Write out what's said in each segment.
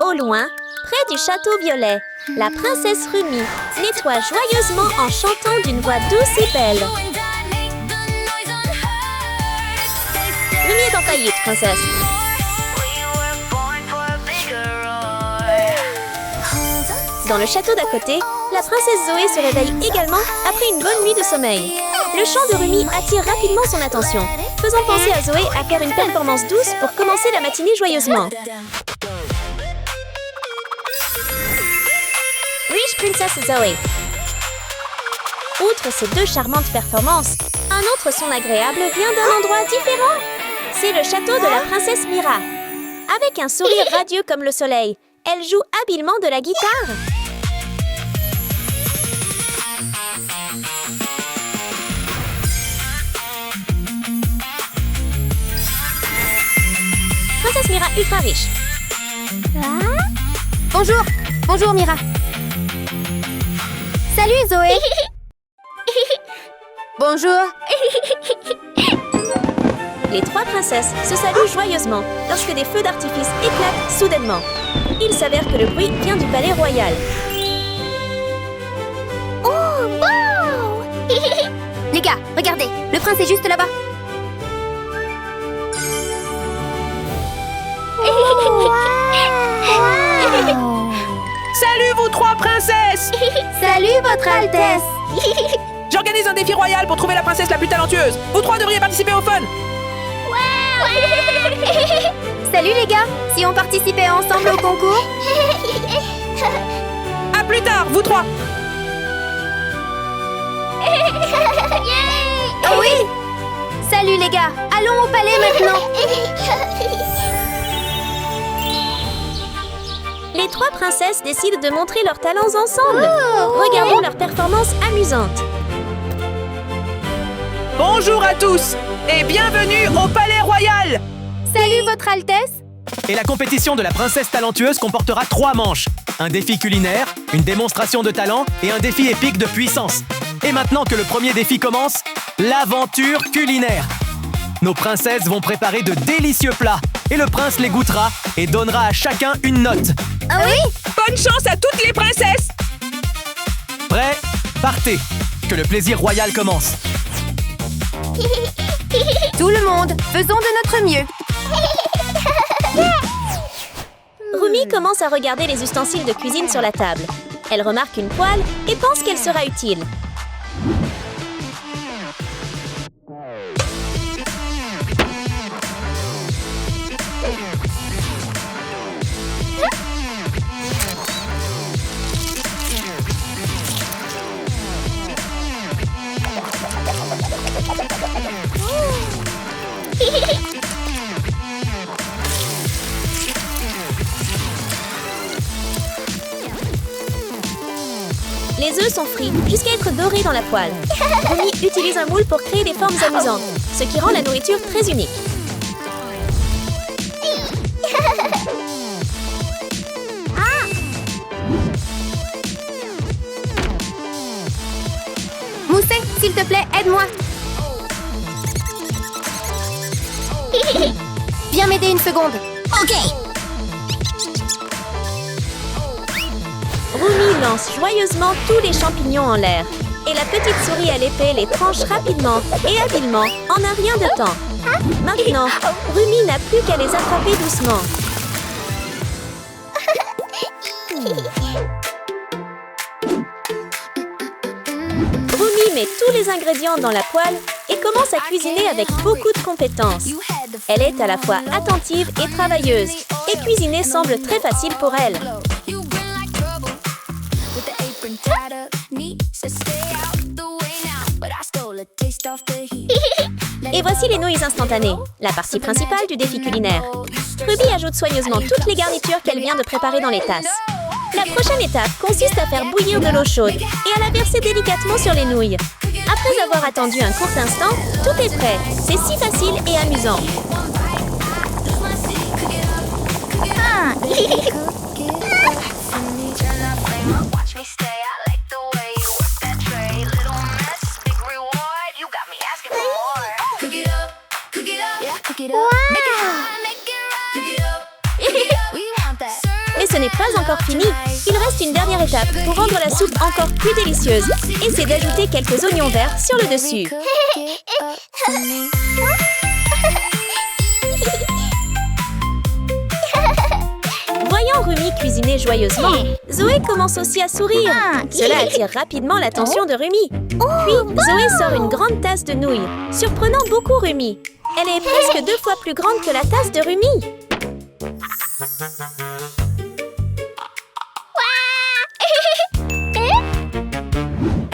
Au loin, près du château violet, la princesse Rumi nettoie joyeusement en chantant d'une voix douce et belle. Rumi est en faillite, princesse. Dans le château d'à côté, la princesse Zoé se réveille également après une bonne nuit de sommeil. Le chant de Rumi attire rapidement son attention, faisant penser à Zoé à faire une performance douce pour commencer la matinée joyeusement. Riche Princess Zoé. Outre ces deux charmantes performances, un autre son agréable vient d'un endroit différent. C'est le château de la princesse Mira. Avec un sourire radieux comme le soleil, elle joue habilement de la guitare. Princesse Mira ultra riche. Bonjour. Bonjour, Mira. Salut, Zoé. Bonjour. Les trois princesses se saluent joyeusement lorsque des feux d'artifice éclatent soudainement. Il s'avère que le bruit vient du palais royal. Oh, wow. Les gars, regardez, le prince est juste là-bas. Salut vous trois princesses! Salut, votre Altesse. J'organise un défi royal pour trouver la princesse la plus talentueuse. Vous trois devriez participer au fun. Salut, les gars. Si on participait ensemble au concours? À plus tard, vous trois. Oh oui. Salut, les gars. Allons au palais maintenant. Les trois princesses décident de montrer leurs talents ensemble. Regardons leur performance amusante. Bonjour à tous et bienvenue au Palais Royal. Salut, votre Altesse. Et la compétition de la princesse talentueuse comportera 3 manches. Un défi culinaire, une démonstration de talent et un défi épique de puissance. Et maintenant que le premier défi commence, l'aventure culinaire. Nos princesses vont préparer de délicieux plats et le prince les goûtera et donnera à chacun une note. Ah oui? Bonne chance à toutes les princesses. Prêts? Partez! Que le plaisir royal commence. Tout le monde, faisons de notre mieux. Rumi commence à regarder les ustensiles de cuisine sur la table. Elle remarque une poêle et pense qu'elle sera utile. Les œufs sont frits jusqu'à être dorés dans la poêle. Rumi utilise un moule pour créer des formes amusantes, ce qui rend la nourriture très unique. Mousset, s'il te plaît, aide-moi. Viens m'aider une seconde. Ok. Rumi lance joyeusement tous les champignons en l'air. Et la petite souris à l'épée les tranche rapidement et habilement en un rien de temps. Maintenant, Rumi n'a plus qu'à les attraper doucement. Rumi met tous les ingrédients dans la poêle et commence à cuisiner avec beaucoup de compétence. Elle est à la fois attentive et travailleuse, et cuisiner semble très facile pour elle. Et voici les nouilles instantanées, la partie principale du défi culinaire. Ruby ajoute soigneusement toutes les garnitures qu'elle vient de préparer dans les tasses. La prochaine étape consiste à faire bouillir de l'eau chaude et à la verser délicatement sur les nouilles. Après avoir attendu un court instant, tout est prêt. C'est si facile et amusant. Les ce n'est pas encore fini. Il reste une dernière étape pour rendre la soupe encore plus délicieuse. Et c'est d'ajouter quelques oignons verts sur le dessus. Voyant Rumi cuisiner joyeusement, Zoé commence aussi à sourire. Cela attire rapidement l'attention de Rumi. Puis, Zoé sort une grande tasse de nouilles, surprenant beaucoup Rumi. Elle est presque 2 fois plus grande que la tasse de Rumi.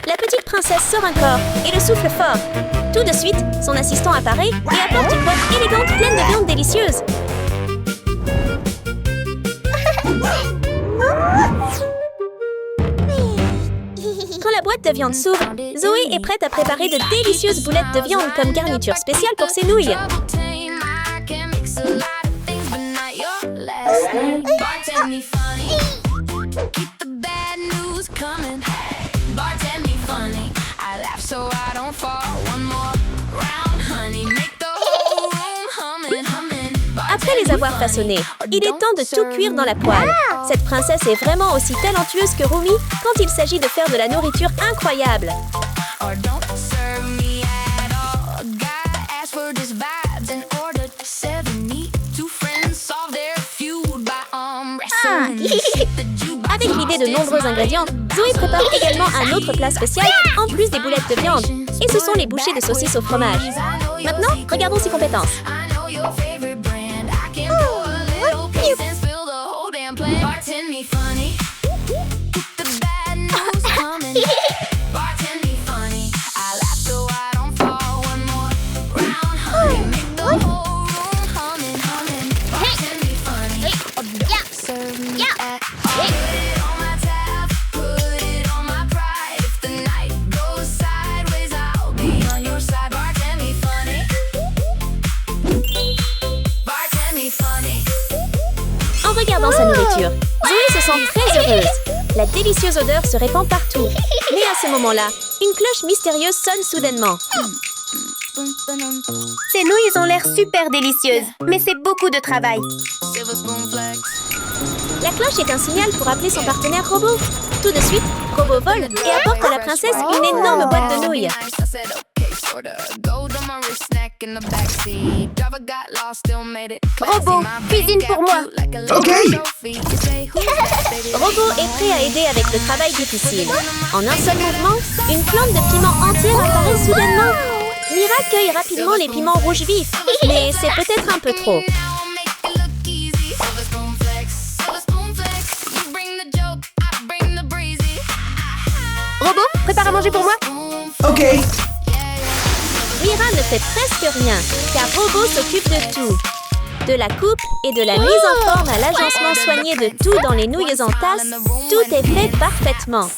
La petite princesse sort un corps et le souffle fort. Tout de suite, son assistant apparaît et apporte une boîte élégante pleine de viande délicieuse. Quand la boîte de viande s'ouvre, Zoé est prête à préparer de délicieuses boulettes de viande comme garniture spéciale pour ses nouilles. Après les avoir façonnés, il est temps de tout cuire dans la poêle. Cette princesse est vraiment aussi talentueuse que Rumi quand il s'agit de faire de la nourriture incroyable. Avec l'idée de nombreux ingrédients, Zoé prépare également un autre plat spécial en plus des boulettes de viande. Et ce sont les bouchées de saucisses au fromage. Maintenant, regardons ses compétences. En regardant sa nourriture, Zoé se sent très heureuse. La délicieuse odeur se répand partout. Mais à ce moment-là, une cloche mystérieuse sonne soudainement. Ces nouilles ont l'air super délicieuses, mais c'est beaucoup de travail. La cloche est un signal pour appeler son partenaire Robot. Tout de suite, Robot vole et apporte à la princesse une énorme boîte de nouilles. Robot, cuisine pour moi. Ok. Robot est prêt à aider avec le travail difficile. En un seul mouvement, une plante de piment entière apparaît soudainement. Mira cueille rapidement les piments rouges vifs, mais c'est peut-être un peu trop. Robot, prépare à manger pour moi. Ok. Mira ne fait presque rien, car Robot s'occupe de tout. De la coupe et de la mise en forme à l'agencement soigné de tout dans les nouilles en tasse, tout est fait parfaitement.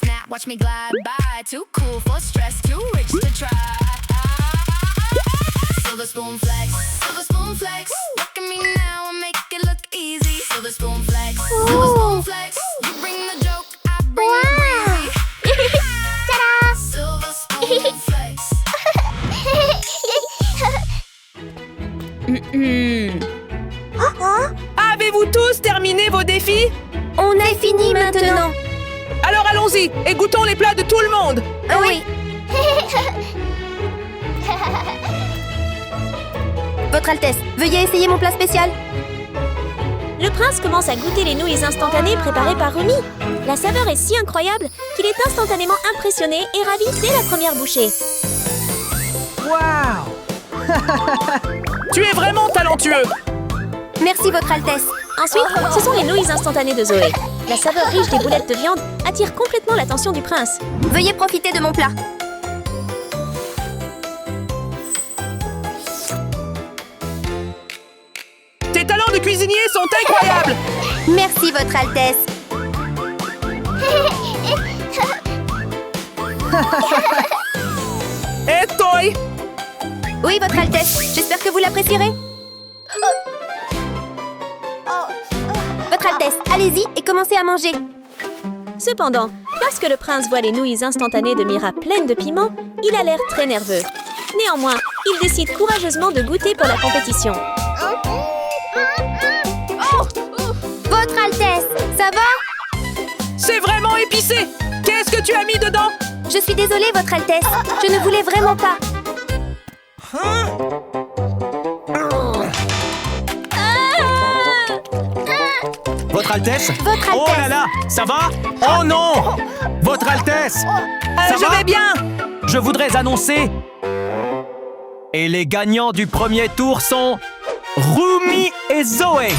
Avez-vous tous terminé vos défis? On a fini maintenant. Alors allons-y et goûtons les plats de tout le monde. Oui. Votre Altesse, veuillez essayer mon plat spécial. Le prince commence à goûter les nouilles instantanées préparées par Rumi. La saveur est si incroyable qu'il est instantanément impressionné et ravi dès la première bouchée. Waouh! Tu es vraiment talentueux! Merci, Votre Altesse. Ensuite, ce sont les nouilles instantanées de Zoé. La saveur riche des boulettes de viande attire complètement l'attention du prince. Veuillez profiter de mon plat. Tes talents de cuisinier sont incroyables! Merci, Votre Altesse. Et toi? Oui, Votre Altesse. J'espère que vous l'apprécierez. Votre Altesse, allez-y et commencez à manger. Cependant, lorsque le prince voit les nouilles instantanées de Mira pleines de piment, il a l'air très nerveux. Néanmoins, il décide courageusement de goûter pour la compétition. Votre Altesse, Ça va? C'est vraiment épicé! Qu'est-ce que tu as mis dedans? Je suis désolée, Votre Altesse. Je ne voulais vraiment pas. Votre Altesse? Votre Oh Altesse. là là! Ça va? Oh non! Votre Altesse! Ça Je va? vais bien! Je voudrais annoncer... Et les gagnants du premier tour sont... Rumi et Zoé!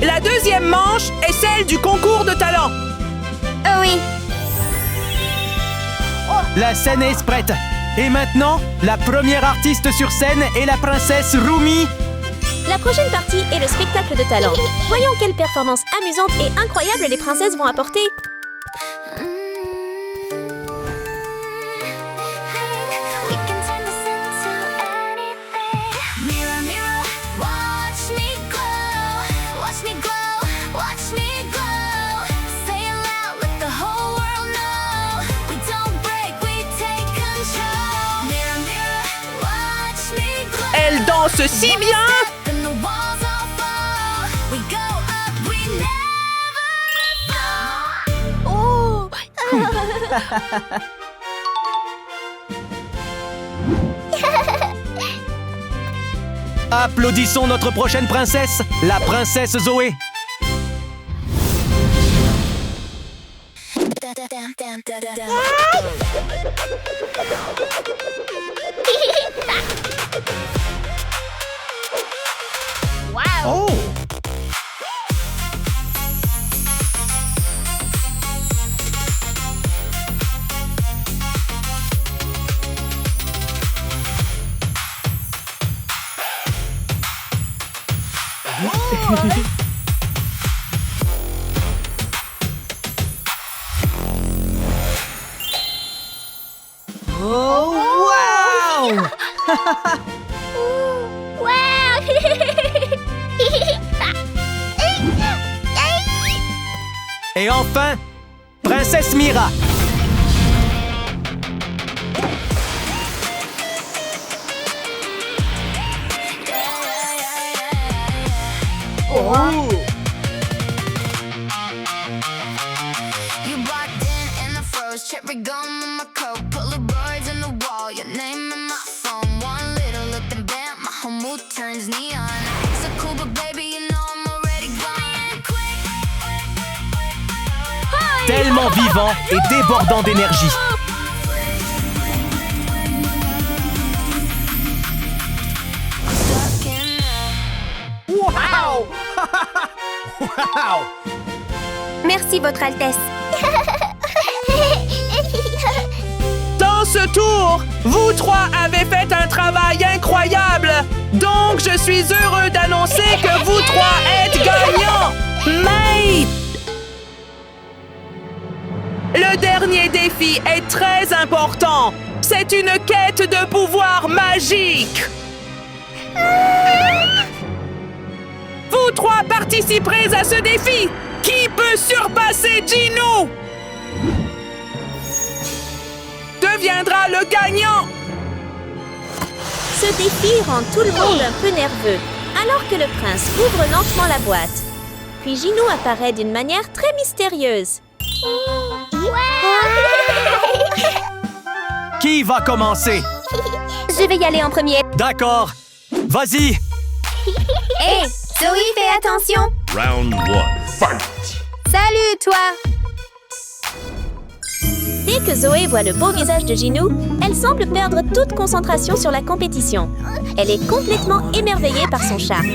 La deuxième manche est celle du concours de talent. Oh oui. La scène est prête. Et maintenant, la première artiste sur scène est la princesse Rumi. La prochaine partie est le spectacle de talent. Voyons quelle performance amusante et incroyable les princesses vont apporter. Mirror, mirror, watch me glow. Watch me glow, watch me glow. Say it loud, let the whole world know. We don't break, we take control. Mirror, mirror, watch me glow. Elle danse si bien! Then the walls all fall. We go up, we never fall. Oh. Applaudissons notre prochaine princesse, la princesse Zoé. Oh! Et enfin, princesse Mira. You blocked in the froze, cherry gum in my coat, Polaroids in the wall, your name in my phone. One little look and bam, my whole mood turns neon. So cool, but baby, you know I'm already gone. Tellement vivant et débordant d'énergie. Stuck in there. Wow! Wow! Merci, Votre Altesse. Dans ce tour, vous trois avez fait un travail incroyable. Donc, je suis heureux d'annoncer que vous trois êtes gagnants. Mais le dernier défi est très important. C'est une quête de pouvoir magique. Vous trois participerez à ce défi. Qui peut surpasser Gino deviendra le gagnant. Ce défi rend tout le monde un peu nerveux, alors que le prince ouvre lentement la boîte. Puis Gino apparaît d'une manière très mystérieuse. Qui va commencer? Je vais y aller en premier. D'accord. Vas-y. Hé, Zoé, fais attention. Round 1. Fight! Salut, toi. Dès que Zoé voit le beau visage de Gino, elle semble perdre toute concentration sur la compétition. Elle est complètement émerveillée par son charme.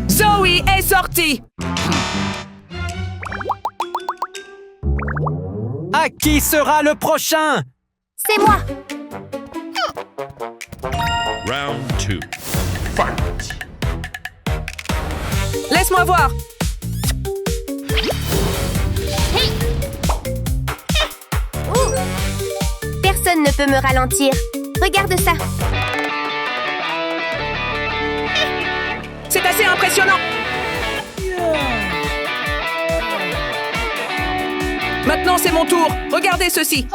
Zoé est sortie. À qui sera le prochain? C'est moi. Round 2. Fight! Laisse-moi voir. peut me ralentir. Regarde ça. C'est assez impressionnant. Maintenant, c'est mon tour. Regardez ceci.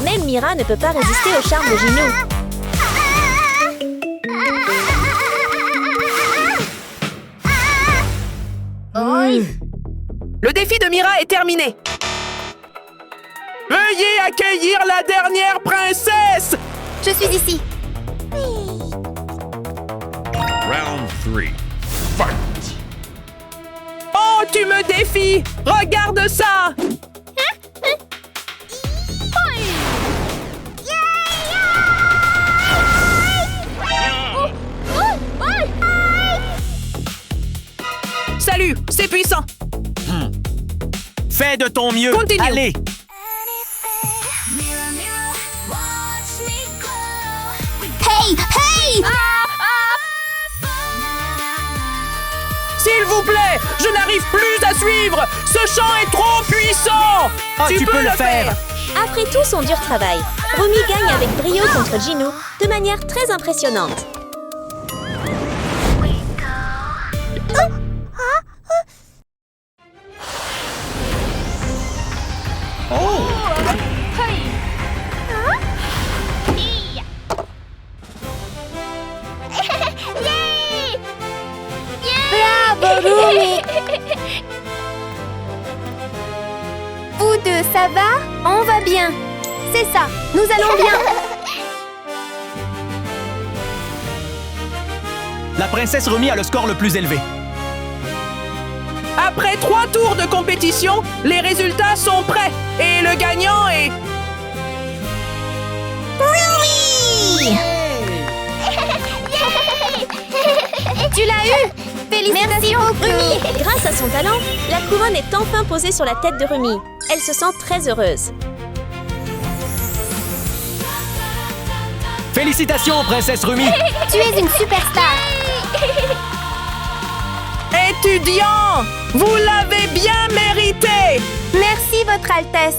Même Mira ne peut pas résister au charme de Ginou. Le défi de Mira est terminé. Veuillez accueillir la dernière princesse. Je suis ici. Round 3. Fight! Oh, tu me défies. Regarde ça. Salut, c'est puissant. Fais de ton mieux. Continue. Allez. Mirror, mirror, watch me glow. We Hey! Hey! S'il vous plaît, je n'arrive plus à suivre. Ce chant est trop puissant. Ah, tu peux le faire. Après tout son dur travail, Rumi gagne avec brio contre Ginou de manière très impressionnante. Bravo, Rumi! Vous deux, ça va? On va bien. C'est ça, nous allons bien. La princesse Rumi a le score le plus élevé. Après 3 tours de compétition, les résultats sont prêts. Et le gagnant est... Tu l'as eu! Félicitations, Rumi! Grâce à son talent, la couronne est enfin posée sur la tête de Rumi. Elle se sent très heureuse. Félicitations, princesse Rumi. Tu es une superstar! Étudiants, vous l'avez bien mérité. Merci, Votre Altesse!